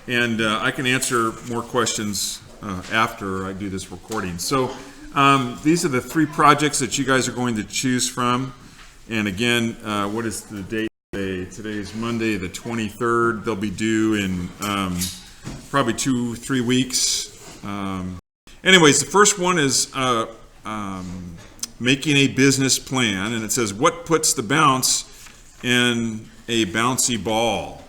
And I can answer more questions after I do this recording. So these are the 3 projects that you guys are going to choose from. And again, what is the date today? Today is Monday the 23rd. They'll be due in probably 2-3 weeks. Anyways, the first one is making a business plan, and it says, what puts the bounce in a bouncy ball?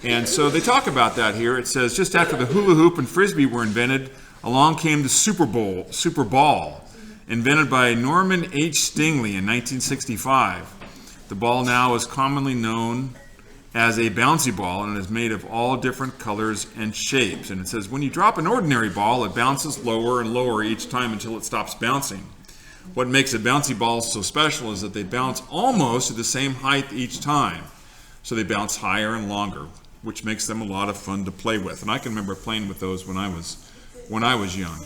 And so they talk about that here. It says, just after the hula hoop and frisbee were invented, along came the Super Ball, invented by Norman H. Stingley in 1965. The ball now is commonly known as a bouncy ball and is made of all different colors and shapes. And it says, when you drop an ordinary ball, it bounces lower and lower each time until it stops bouncing. What makes a bouncy ball so special is that they bounce almost at the same height each time. So they bounce higher and longer, which makes them a lot of fun to play with. And I can remember playing with those when I was young.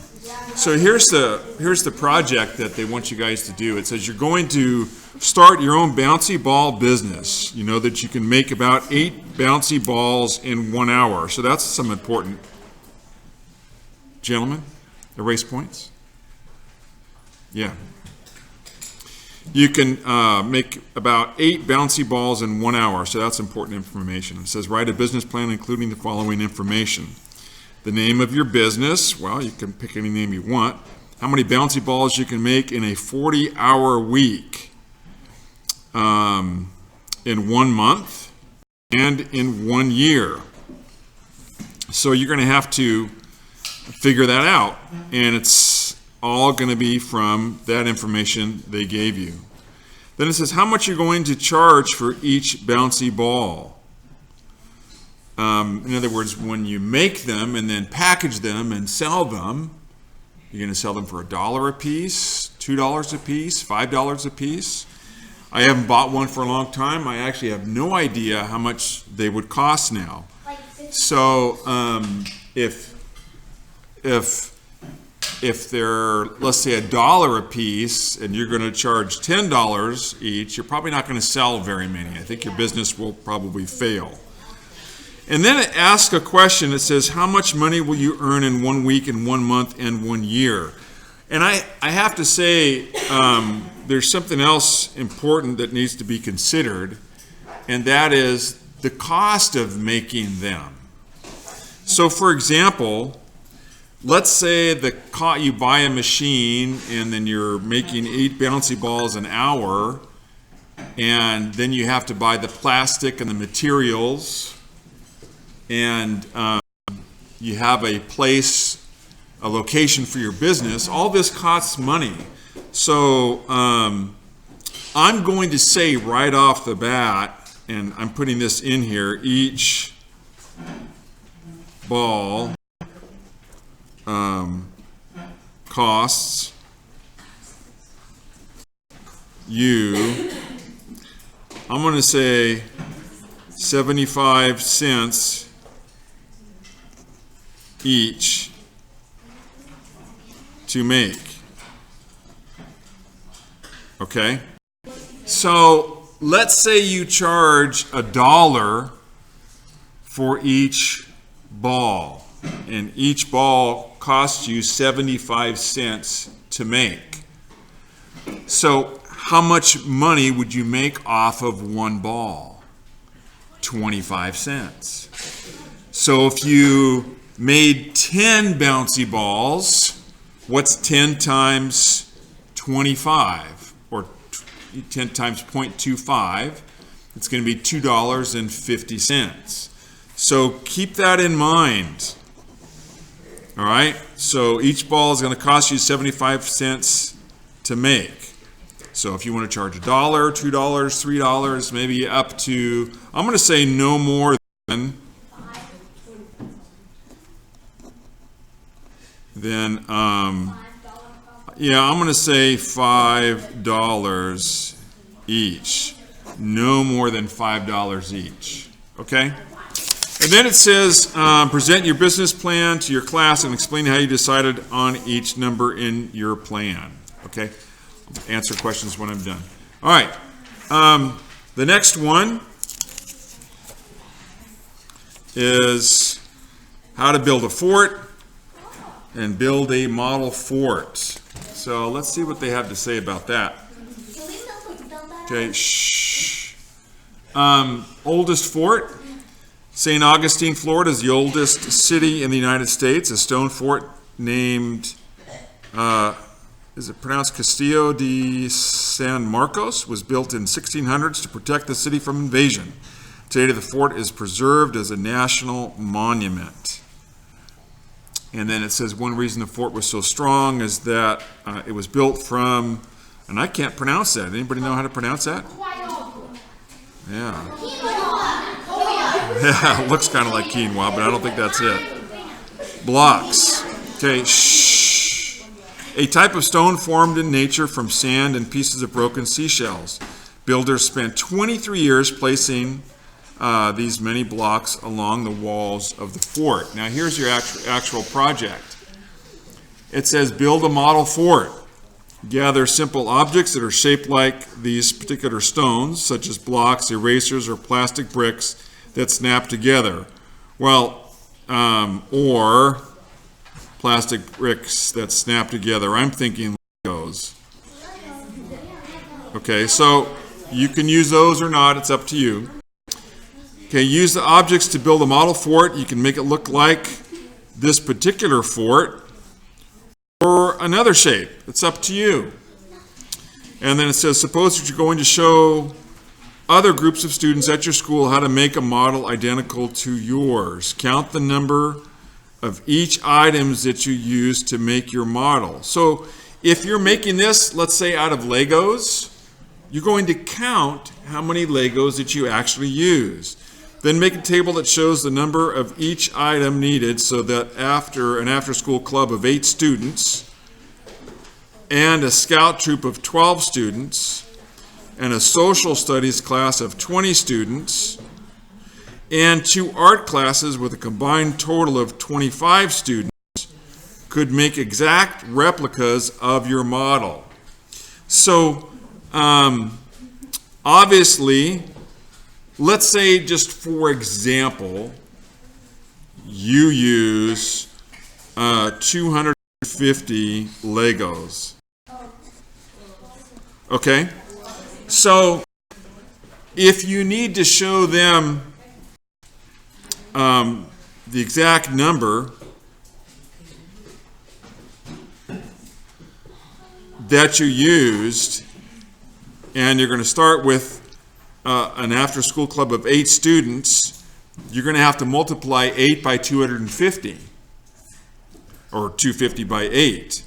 So here's the project that they want you guys to do. It says you're going to start your own bouncy ball business. You know that you can make about 8 bouncy balls in 1 hour. So that's some important. Gentlemen, erase points. Yeah. You can make about 8 bouncy balls in 1 hour. So that's important information. It says write a business plan including the following information. The name of your business, well, you can pick any name you want. How many bouncy balls you can make in a 40-hour week, in 1 month, and in 1 year. So you're going to have to figure that out, and it's all going to be from that information they gave you. Then it says how much you're going to charge for each bouncy ball. In other words, when you make them and then package them and sell them, you're going to sell them for $1 a piece, $2 a piece, $5 a piece. I haven't bought one for a long time. I actually have no idea how much they would cost now. So if they're, let's say, $1 a piece and you're going to charge $10 each, you're probably not going to sell very many. I think your business will probably fail. And then it asks a question that says, how much money will you earn in 1 week, in 1 month, and 1 year? And I have to say, there's something else important that needs to be considered, and that is the cost of making them. So for example, let's say you buy a machine and then you're making 8 bouncy balls an hour, and then you have to buy the plastic and the materials, and you have a location for your business. All this costs money. So I'm going to say right off the bat, and I'm putting this in here, each ball costs you, I'm going to say 75 cents each to make. Okay? So let's say you charge $1 for each ball, and each ball costs you 75 cents to make. So how much money would you make off of 1 ball? 25 cents. So if you made 10 bouncy balls, what's 10 times 25? Or 10 times 0.25? It's going to be $2.50. So keep that in mind. All right? So each ball is going to cost you 75 cents to make. So if you want to charge $1, $2, $3, maybe up to, I'm going to say no more than I'm going to say $5 each. No more than $5 each. Okay? And then it says, present your business plan to your class and explain how you decided on each number in your plan. Okay? I'll answer questions when I'm done. All right. The next one is how to build a fort and build a model fort. So let's see what they have to say about that. Okay, shh. Oldest fort. St. Augustine, Florida is the oldest city in the United States. A stone fort named, is it pronounced Castillo de San Marcos, was built in 1600s to protect the city from invasion. Today the fort is preserved as a national monument. And then it says one reason the fort was so strong is that it was built from, and I can't pronounce that. Anybody know how to pronounce that? Yeah. Yeah, it looks kind of like quinoa, but I don't think that's it. Blocks. Okay, shh. A type of stone formed in nature from sand and pieces of broken seashells. Builders spent 23 years placing these many blocks along the walls of the fort. Now here's your actual project. It says build a model fort. Gather simple objects that are shaped like these particular stones, such as blocks, erasers, or plastic bricks that snap together. Well, or plastic bricks that snap together. I'm thinking Legos. Okay, so you can use those or not. It's up to you. Okay, use the objects to build a model fort. You can make it look like this particular fort or another shape. It's up to you. And then it says, suppose that you're going to show other groups of students at your school how to make a model identical to yours. Count the number of each items that you use to make your model. So if you're making this, let's say out of Legos, you're going to count how many Legos that you actually use. Then make a table that shows the number of each item needed so that after an after-school club of 8 students and a scout troop of 12 students and a social studies class of 20 students and 2 art classes with a combined total of 25 students could make exact replicas of your model. So obviously, let's say, just for example, you use 250 Legos. Okay? So, if you need to show them the exact number that you used, and you're going to start with an after-school club of 8 students, you're going to have to multiply 8 by 250, or 250 by 8,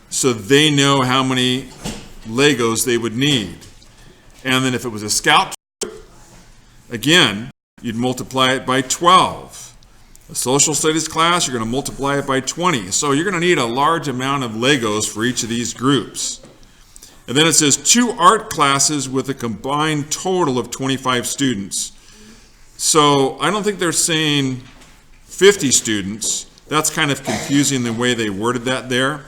so they know how many Legos they would need. And then if it was a scout troop, again, you'd multiply it by 12. A social studies class, you're going to multiply it by 20. So you're going to need a large amount of Legos for each of these groups. And then it says 2 art classes with a combined total of 25 students. So I don't think they're saying 50 students. That's kind of confusing the way they worded that there.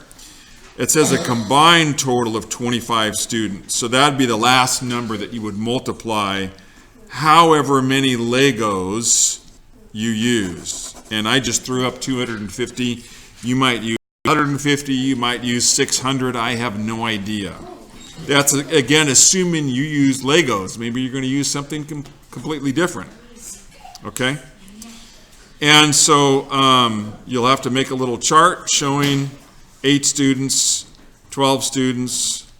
It says a combined total of 25 students. So that'd be the last number that you would multiply however many Legos you use. And I just threw up 250. You might use 150, you might use 600. I have no idea. That's, again, assuming you use Legos. Maybe you're going to use something completely different. Okay? And so you'll have to make a little chart showing 8 students, 12 students,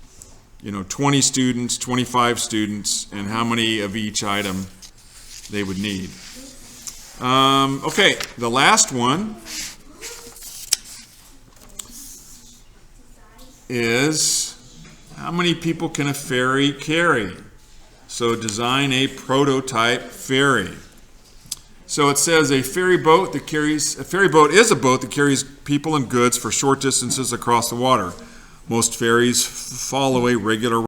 20 students, 25 students, and how many of each item they would need. Okay, the last one is, how many people can a ferry carry? So design a prototype ferry. So it says a ferry boat is a boat that carries people and goods for short distances across the water. Most ferries follow a regular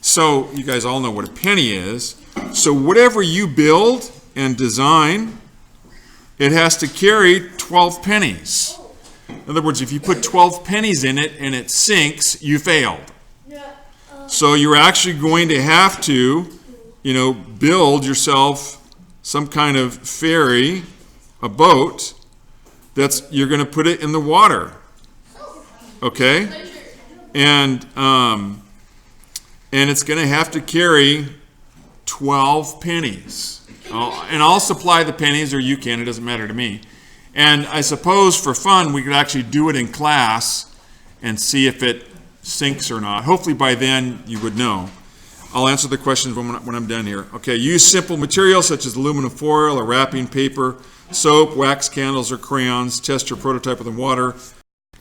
So you guys all know what a penny is. So whatever you build and design, it has to carry 12 pennies. In other words, if you put 12 pennies in it and it sinks, you failed. So you're actually going to have to, build yourself some kind of ferry, a boat, you're going to put it in the water. Okay? And it's going to have to carry 12 pennies. And I'll supply the pennies, or you can, it doesn't matter to me. And I suppose for fun, we could actually do it in class and see if it sinks or not. Hopefully by then you would know. I'll answer the questions when I'm done here. Okay, use simple materials such as aluminum foil or wrapping paper, soap, wax candles, or crayons. Test your prototype with the water.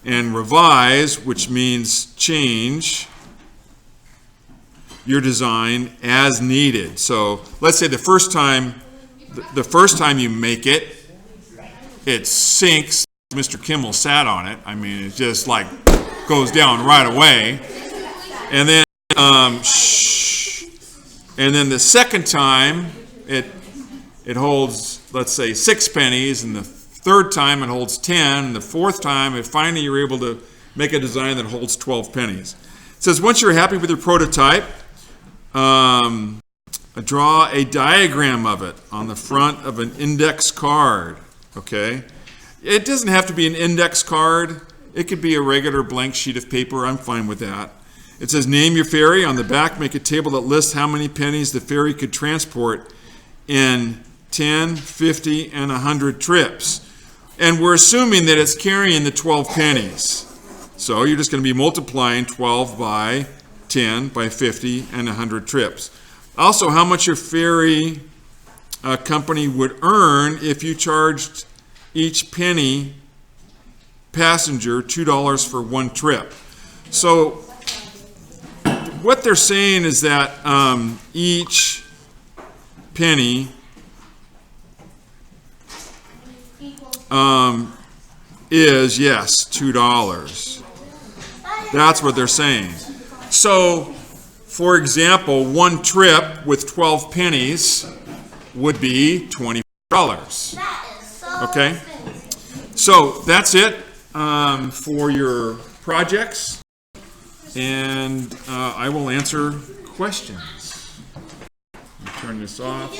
And revise, which means change your design as needed. So let's say the first time you make it, it sinks. Mr. Kimmel sat on it. I mean, it just like goes down right away. And then, and then the second time it holds, let's say, 6 pennies, and the third time it holds 10, and the fourth time, finally you're able to make a design that holds 12 pennies. It says, once you're happy with your prototype, draw a diagram of it on the front of an index card, okay? It doesn't have to be an index card. It could be a regular blank sheet of paper. I'm fine with that. It says, name your ferry. On the back, make a table that lists how many pennies the ferry could transport in 10, 50, and 100 trips. And we're assuming that it's carrying the 12 pennies. So you're just going to be multiplying 12 by 10 by 50 and 100 trips. Also, how much your ferry company would earn if you charged each penny passenger $2 for one trip. So what they're saying is that each penny is, yes, $2. That's what they're saying. So, for example, one trip with 12 pennies would be $20. Okay? So, that's it for your projects. And I will answer questions. Turn this off.